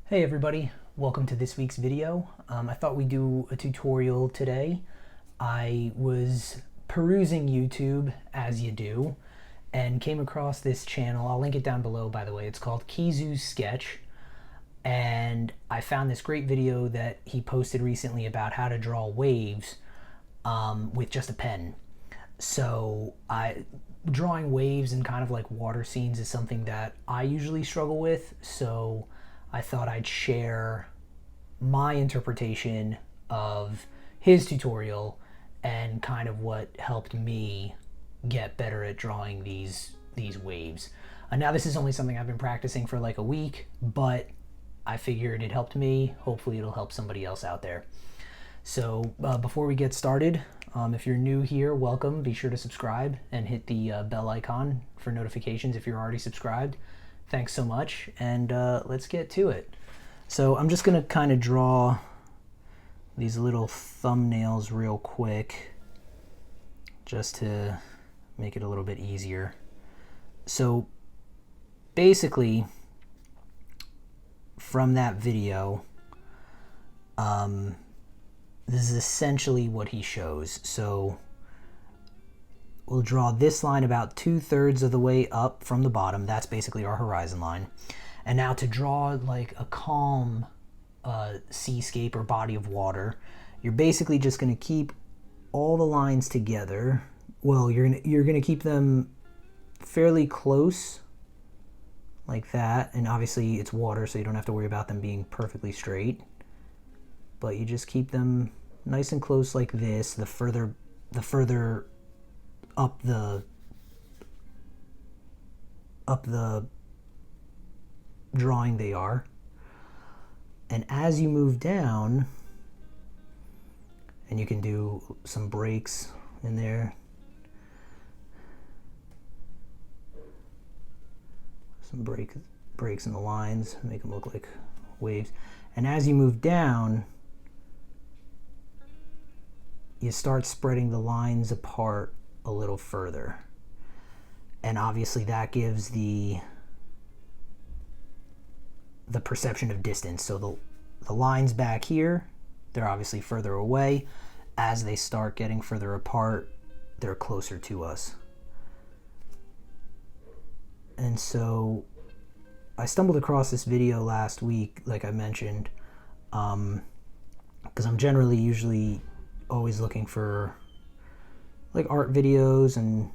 Hey everybody, welcome to this week's video. I thought we'd do a tutorial today. I was perusing YouTube, as you do, and came across this channel. I'll link it down below, by the way. It's called Kizu's Sketch, and I found this great video that he posted recently about how to draw waves with just a pen. So drawing waves and kind of like water scenes is something that I usually struggle with, so I thought I'd share my interpretation of his tutorial and kind of what helped me get better at drawing these waves. Now this is only something I've been practicing for like a week, but I figured it helped me. Hopefully it'll help somebody else out there. So before we get started, if you're new here, welcome. Be sure to subscribe and hit the bell icon for notifications if you're already subscribed. Thanks so much, and let's get to it. So I'm just gonna kind of draw these little thumbnails real quick just to make it a little bit easier. So basically from that video, this is essentially what he shows. So we'll draw this line about 2/3 of the way up from the bottom. That's basically our horizon line. And now to draw like a calm seascape or body of water, you're basically just going to keep all the lines together. Well, you're gonna keep them fairly close like that, and obviously it's water, so you don't have to worry about them being perfectly straight. But you just keep them nice and close like this. The further up the drawing they are. And as you move down, and you can do some breaks in there, some breaks in the lines, make them look like waves. And as you move down, you start spreading the lines apart a little further, and obviously that gives the perception of distance. So the lines back here, they're obviously further away. As they start getting further apart, they're closer to us. And so I stumbled across this video last week, like I mentioned, because I'm usually always looking for like art videos and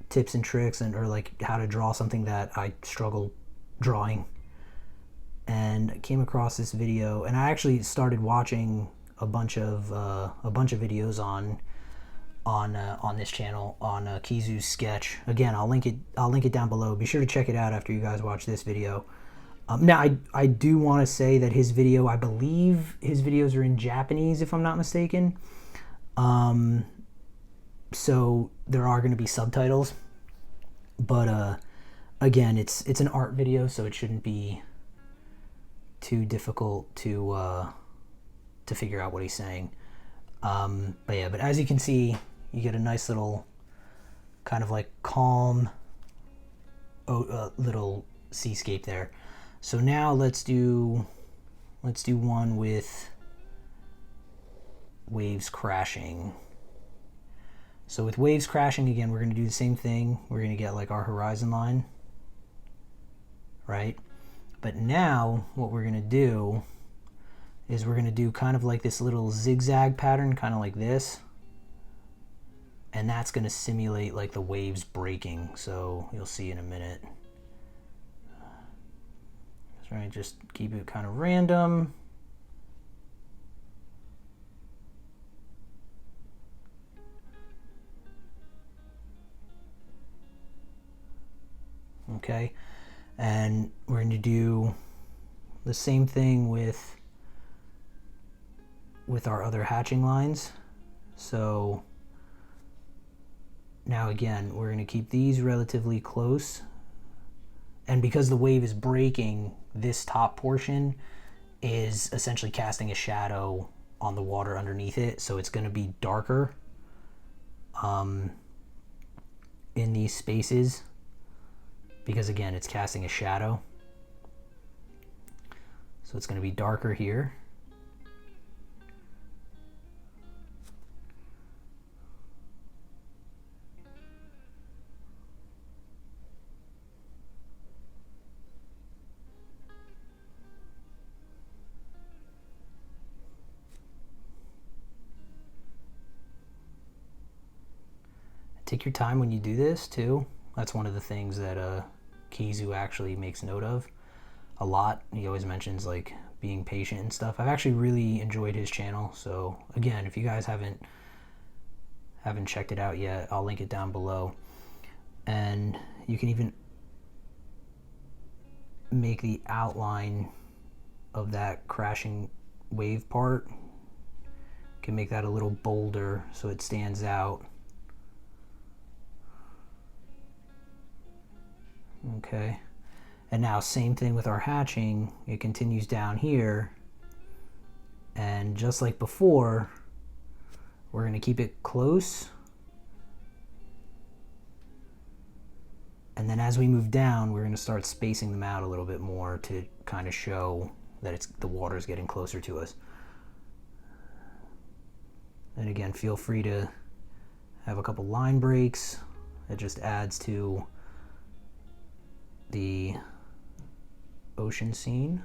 tips and tricks, or like how to draw something that I struggle drawing. And I came across this video, and I actually started watching a bunch of videos on this channel on Kizu's Sketch. Again, I'll link it down below. Be sure to check it out after you guys watch this video. Now I do want to say that his video, I believe his videos are in Japanese if I'm not mistaken. So there are going to be subtitles, but again, it's an art video, so it shouldn't be too difficult to figure out what he's saying. But as you can see, you get a nice little kind of like calm little seascape there. So now let's do one with waves crashing. So with waves crashing, again, we're going to do the same thing. We're going to get like our horizon line, right? But now what we're going to do is we're going to do kind of like this little zigzag pattern, kind of like this. And that's going to simulate like the waves breaking. So you'll see in a minute. That's right, just keep it kind of random. Okay, and we're going to do the same thing with our other hatching lines. So now again, we're going to keep these relatively close, and because the wave is breaking, this top portion is essentially casting a shadow on the water underneath it, so it's going to be darker in these spaces, because again, it's casting a shadow. So it's going to be darker here. Take your time when you do this too. That's one of the things that Kizu actually makes note of a lot. He always mentions like being patient and stuff. I've actually really enjoyed his channel. So again, if you guys haven't checked it out yet, I'll link it down below. And you can even make the outline of that crashing wave part. You can make that a little bolder so it stands out. Okay, and now same thing with our hatching. It continues down here, and just like before, we're going to keep it close, and then as we move down, we're going to start spacing them out a little bit more to kind of show that the water's getting closer to us. And again, feel free to have a couple line breaks. It just adds to the ocean scene.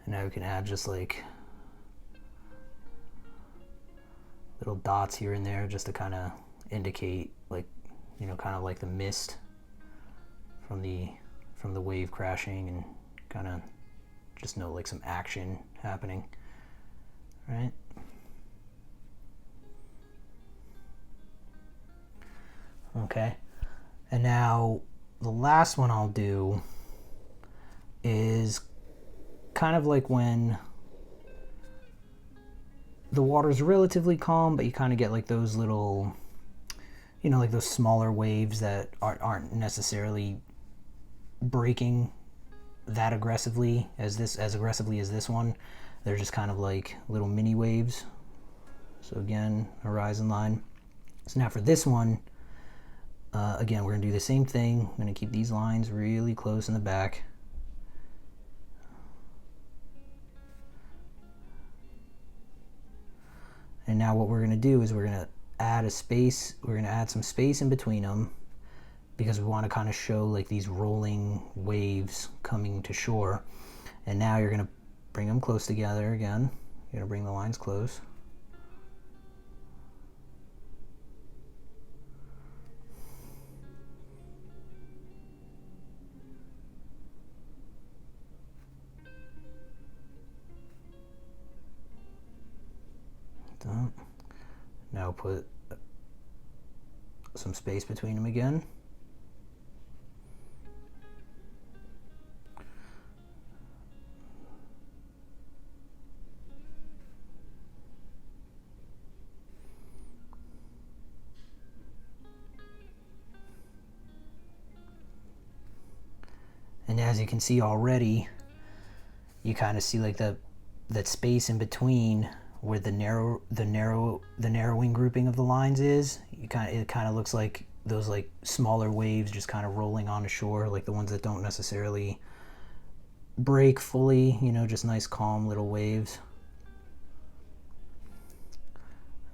Now we can add just like little dots here and there just to kind of indicate, like, you know, kind of like the mist from the wave crashing, and kind of just know like some action happening, right? Okay, and now the last one I'll do is kind of like when the water's relatively calm, but you kind of get like those little, you know, like those smaller waves that aren't necessarily breaking that aggressively as this one. They're just kind of like little mini waves. So again, horizon line. So now for this one, again, we're gonna do the same thing. I'm gonna keep these lines really close in the back. And now what we're going to do is we're going to add a space. We're going to add some space in between them because we want to kind of show like these rolling waves coming to shore. And now you're going to bring them close together again. You're going to bring the lines close. Now put some space between them again. And as you can see already, you kind of see like that space in between where the narrowing grouping of the lines is. It kind of looks like those like smaller waves just kind of rolling onto shore, like the ones that don't necessarily break fully, you know, just nice calm little waves.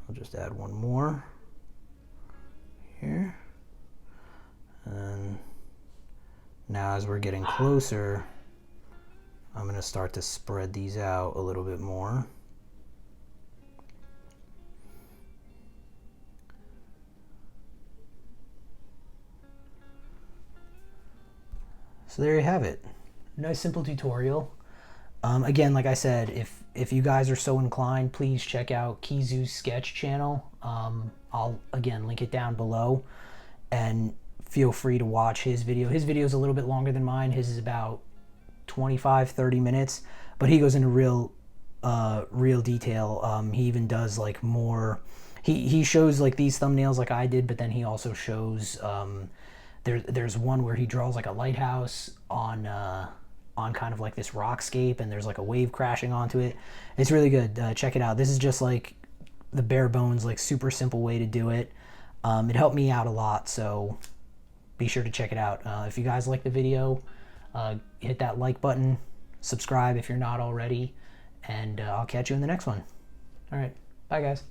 I'll just add one more here. And now as we're getting closer, I'm going to start to spread these out a little bit more. So there you have it. Nice simple tutorial. Again, like I said, if you guys are so inclined, please check out Kizu's sketch channel. I'll again link it down below, and feel free to watch his video. His video is a little bit longer than mine. His is about 25-30 minutes, but he goes into real detail. He even does like more, he shows like these thumbnails like I did, but then he also shows there's one where he draws like a lighthouse on kind of like this rockscape, and there's like a wave crashing onto it. It's really good. Check it out. This is just like the bare bones, like super simple way to do it. It helped me out a lot, so be sure to check it out. If you guys like the video, hit that like button, subscribe if you're not already, and I'll catch you in the next one. All right, bye guys.